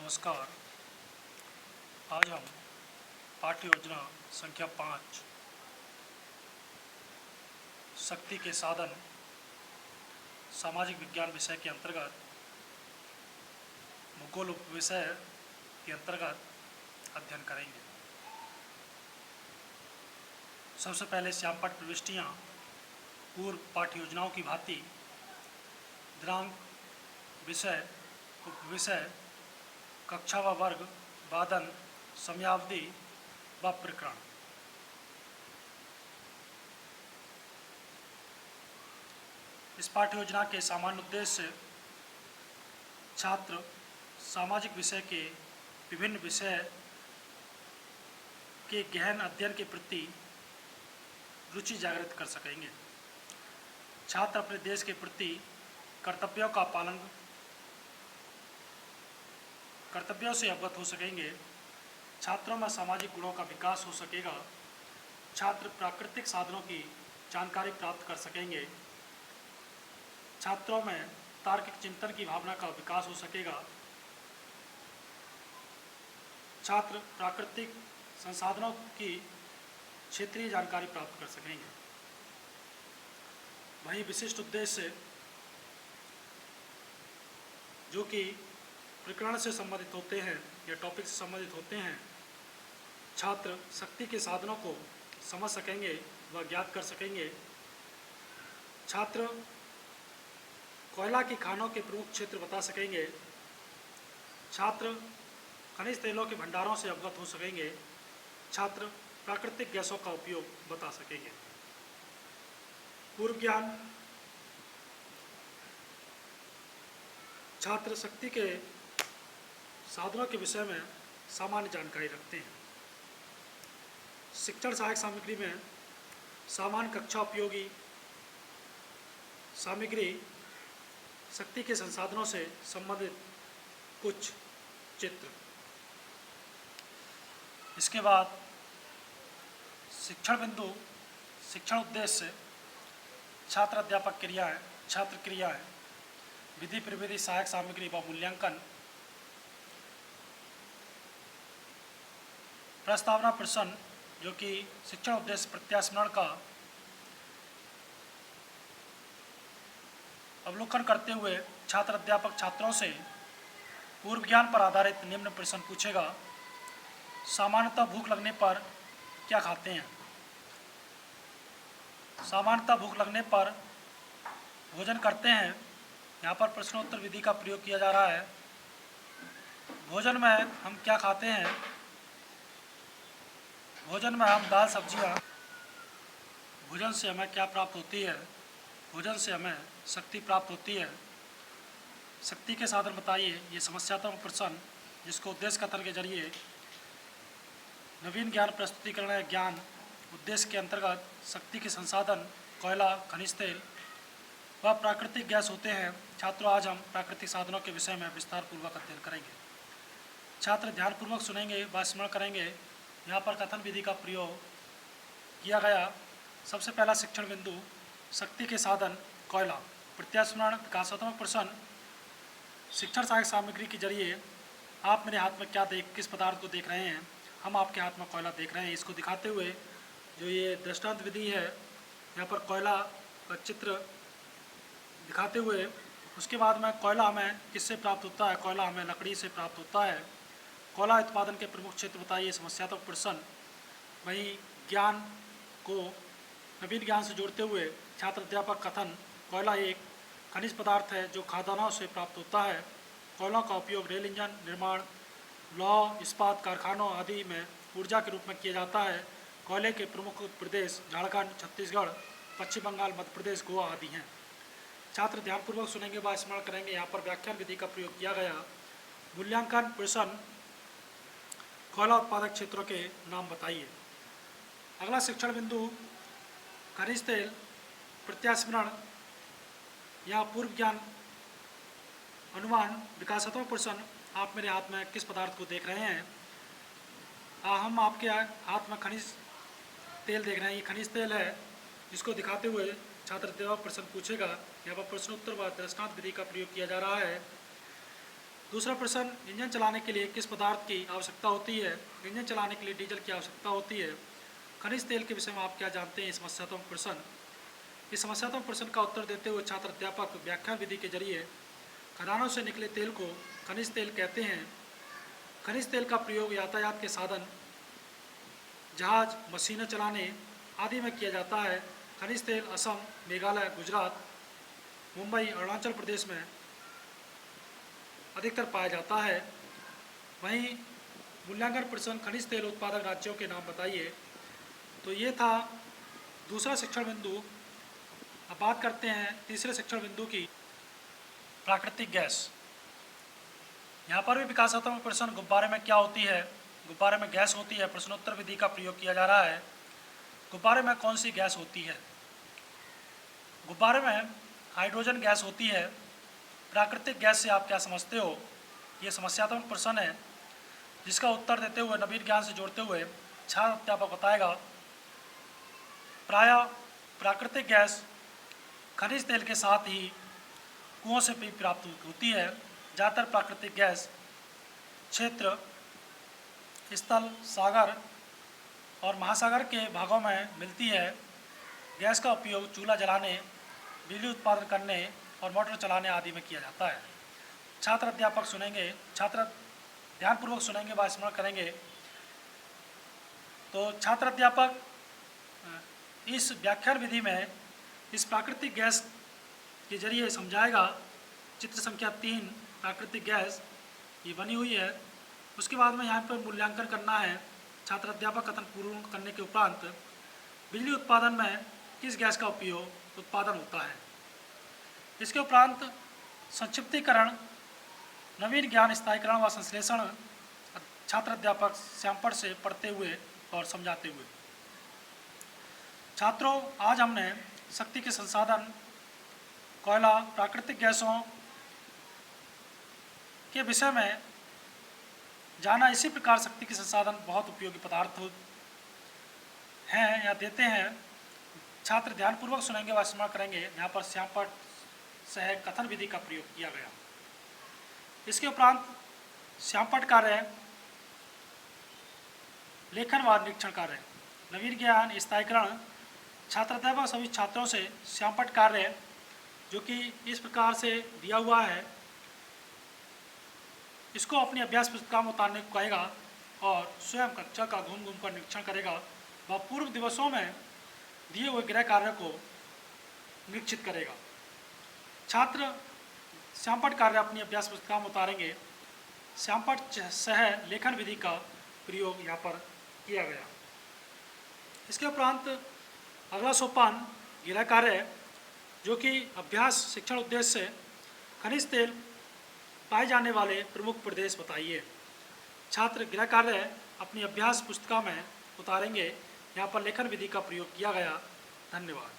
नमस्कार। आज हम पाठ्य योजना संख्या 5 शक्ति के साधन सामाजिक विज्ञान विषय के अंतर्गत भूगोल उप विषय के अंतर्गत अध्ययन करेंगे। सबसे पहले श्यामपट्ट प्रविष्टियाँ पूर्व पाठ्य योजनाओं की भांति दिनांक, विषय, उपविषय, कक्षा व वर्ग, वादन, समयावधि व प्रकरण। इस पाठ्य योजना के सामान्य उद्देश्य छात्र सामाजिक विषय के विभिन्न विषय के गहन अध्ययन के प्रति रुचि जागृत कर सकेंगे। छात्र अपने देश के प्रति कर्तव्यों से अवगत हो सकेंगे। छात्रों में सामाजिक गुणों का विकास हो सकेगा। छात्र प्राकृतिक साधनों की जानकारी प्राप्त कर सकेंगे। छात्रों में तार्किक चिंतन की भावना का विकास हो सकेगा। छात्र प्राकृतिक संसाधनों की क्षेत्रीय जानकारी प्राप्त कर सकेंगे। वहीं विशिष्ट उद्देश्य जो कि प्रकरण से संबंधित होते हैं या टॉपिक से संबंधित होते हैं, छात्र शक्ति के साधनों को समझ सकेंगे व ज्ञात कर सकेंगे। छात्र कोयला की खानों के प्रमुख क्षेत्र बता सकेंगे। छात्र खनिज तेलों के भंडारों से अवगत हो सकेंगे। छात्र प्राकृतिक गैसों का उपयोग बता सकेंगे। पूर्व ज्ञान, छात्र शक्ति के साधनों के विषय में सामान्य जानकारी रखते हैं। शिक्षण सहायक सामग्री में सामान्य कक्षा उपयोगी सामग्री, शक्ति के संसाधनों से संबंधित कुछ चित्र। इसके बाद शिक्षण बिंदु, शिक्षण उद्देश्य, छात्र अध्यापक क्रियाएं, छात्र क्रियाएं, विधि प्रविधि सहायक सामग्री व मूल्यांकन, प्रस्तावना प्रश्न जो कि शिक्षण उद्देश्य प्रत्यास्मरण का अवलोकन करते हुए छात्र अध्यापक छात्रों से पूर्व ज्ञान पर आधारित निम्न प्रश्न पूछेगा। सामान्यतः भूख लगने पर क्या खाते हैं? सामान्यतः भूख लगने पर भोजन करते हैं। यहाँ पर प्रश्नोत्तर विधि का प्रयोग किया जा रहा है। भोजन में हम क्या खाते हैं? भोजन में हम दाल सब्जियाँ। भोजन से हमें क्या प्राप्त होती है? भोजन से हमें शक्ति प्राप्त होती है। शक्ति के साधन बताइए। ये समस्यात्मक प्रश्न जिसको उद्देश्य कथन के जरिए नवीन ज्ञान प्रस्तुतिकरण है। ज्ञान उद्देश्य के अंतर्गत शक्ति के संसाधन कोयला, खनिज तेल व प्राकृतिक गैस होते हैं। छात्रों, आज हम प्राकृतिक साधनों के विषय में विस्तार पूर्वक अध्ययन करेंगे। छात्र ध्यानपूर्वक सुनेंगे व स्मरण करेंगे। यहाँ पर कथन विधि का प्रयोग किया गया। सबसे पहला शिक्षण बिंदु, शक्ति के साधन कोयला, प्रत्यास्मरण, विकासात्मक प्रश्न। शिक्षण सहायक सामग्री के जरिए आप मेरे हाथ में किस पदार्थ को देख रहे हैं? हम आपके हाथ में कोयला देख रहे हैं। इसको दिखाते हुए जो ये दृष्टांत विधि है, यहाँ पर कोयला का चित्र दिखाते हुए उसके बाद में कोयला हमें किससे प्राप्त होता है? कोयला हमें लकड़ी से प्राप्त होता है। कोयला उत्पादन के प्रमुख क्षेत्र बताइए। समस्यात्मक प्रश्न। वहीं ज्ञान को नवीन ज्ञान से जोड़ते हुए छात्र अध्यापक कथन, कोयला एक खनिज पदार्थ है जो खादानों से प्राप्त होता है। कोयलों का उपयोग रेल इंजन निर्माण, लौह इस्पात कारखानों आदि में ऊर्जा के रूप में किया जाता है। कोयले के प्रमुख प्रदेश झारखंड, छत्तीसगढ़, पश्चिम बंगाल, मध्य प्रदेश, गोवा आदि हैं। छात्र ध्यानपूर्वक सुनेंगे व स्मरण करेंगे। यहाँ पर व्याख्यान विधि का प्रयोग किया गया। मूल्यांकन प्रश्न, कोयला उत्पादक क्षेत्रों के नाम बताइए। अगला शिक्षण बिंदु, खनिज तेल, प्रत्यास्मरण या पूर्व ज्ञान अनुमान, विकासात्मक प्रश्न। आप मेरे हाथ में किस पदार्थ को देख रहे हैं? हम आपके हाथ में खनिज तेल देख रहे हैं। ये खनिज तेल है जिसको दिखाते हुए छात्र अध्यापक प्रश्न पूछेगा। यहाँ पर प्रश्नोत्तर व दृष्टांत विधि का प्रयोग किया जा रहा है। दूसरा प्रश्न, इंजन चलाने के लिए किस पदार्थ की आवश्यकता होती है? इंजन चलाने के लिए डीजल की आवश्यकता होती है। खनिज तेल के विषय में आप क्या जानते हैं? समस्यात्मक प्रश्न। इस समस्यात्मक प्रश्न का उत्तर देते हुए छात्र अध्यापक व्याख्यान विधि के जरिए खदानों से निकले तेल को खनिज तेल कहते हैं। खनिज तेल का प्रयोग यातायात के साधन, जहाज, मशीनें चलाने आदि में किया जाता है। खनिज तेल असम, मेघालय, गुजरात, मुंबई, अरुणाचल प्रदेश में अधिकतर पाया जाता है। वहीं मूल्यांकन प्रश्न, खनिज तेल उत्पादक राज्यों के नाम बताइए। तो ये था दूसरा शिक्षण बिंदु। अब बात करते हैं तीसरे शिक्षण बिंदु की, प्राकृतिक गैस। यहाँ पर भी विकासात्मक प्रश्न, गुब्बारे में क्या होती है? गुब्बारे में गैस होती है। प्रश्नोत्तर विधि का प्रयोग किया जा रहा है। गुब्बारे में कौन सी गैस होती है? गुब्बारे में हाइड्रोजन गैस होती है। प्राकृतिक गैस से आप क्या समझते हो? ये समस्यात्मक प्रश्न है, जिसका उत्तर देते हुए नवीन ज्ञान से जोड़ते हुए छात्र अध्यापक बताएगा। प्रायः प्राकृतिक गैस खनिज तेल के साथ ही कुओं से भी प्राप्त होती है। ज़्यादातर प्राकृतिक गैस क्षेत्र, स्थल, सागर और महासागर के भागों में मिलती है। गैस का उपयोग चूल्हा जलाने, बिजली उत्पादन करने और मोटर चलाने आदि में किया जाता है। छात्र अध्यापक सुनेंगे, छात्र ध्यानपूर्वक सुनेंगे व स्मरण करेंगे। तो छात्र अध्यापक इस व्याख्यान विधि में इस प्राकृतिक गैस के जरिए समझाएगा। चित्र संख्या 3 प्राकृतिक गैस ये बनी हुई है। उसके बाद में यहाँ पर मूल्यांकन करना है। छात्र अध्यापक कथन पूर्ण करने के उपरांत बिजली उत्पादन में किस गैस का उपयोग उत्पादन होता है। इसके उपरांत संक्षिप्तीकरण, नवीन ज्ञान स्थायीकरण व संश्लेषण छात्र अध्यापक श्यामपट से पढ़ते हुए और समझाते हुए। छात्रों, आज हमने शक्ति के संसाधन, कोयला, प्राकृतिक गैसों के विषय में जाना। इसी प्रकार शक्ति के संसाधन बहुत उपयोगी पदार्थ हैं या देते हैं। छात्र ध्यानपूर्वक सुनेंगे व स्मरण करेंगे। यहाँ पर श्यामपट सह कथन विधि का प्रयोग किया गया। इसके उपरांत श्यामपट कार्य, लेखन व निरीक्षण कार्य, नवीन ज्ञान स्थायीकरण। छात्र अध्यापक सभी छात्रों से श्यामपट कार्य, जो कि इस प्रकार से दिया हुआ है, इसको अपनी अभ्यास पुस्तिका में उतारने को कहेगा और स्वयं कक्षा का घूम घूम कर निरीक्षण करेगा व पूर्व दिवसों में दिए हुए गृह कार्य को निरीक्षित करेगा। छात्र श्यामपट कार्य अपनी अभ्यास पुस्तिका में उतारेंगे। श्यामपट सह लेखन विधि का प्रयोग यहाँ पर किया गया। इसके उपरांत अगला सोपान गृह कार्य, जो कि अभ्यास शिक्षण उद्देश्य से खनिज तेल पाए जाने वाले प्रमुख प्रदेश बताइए। छात्र गृह कार्य अपनी अभ्यास पुस्तिका में उतारेंगे। यहाँ पर लेखन विधि का प्रयोग किया गया। धन्यवाद।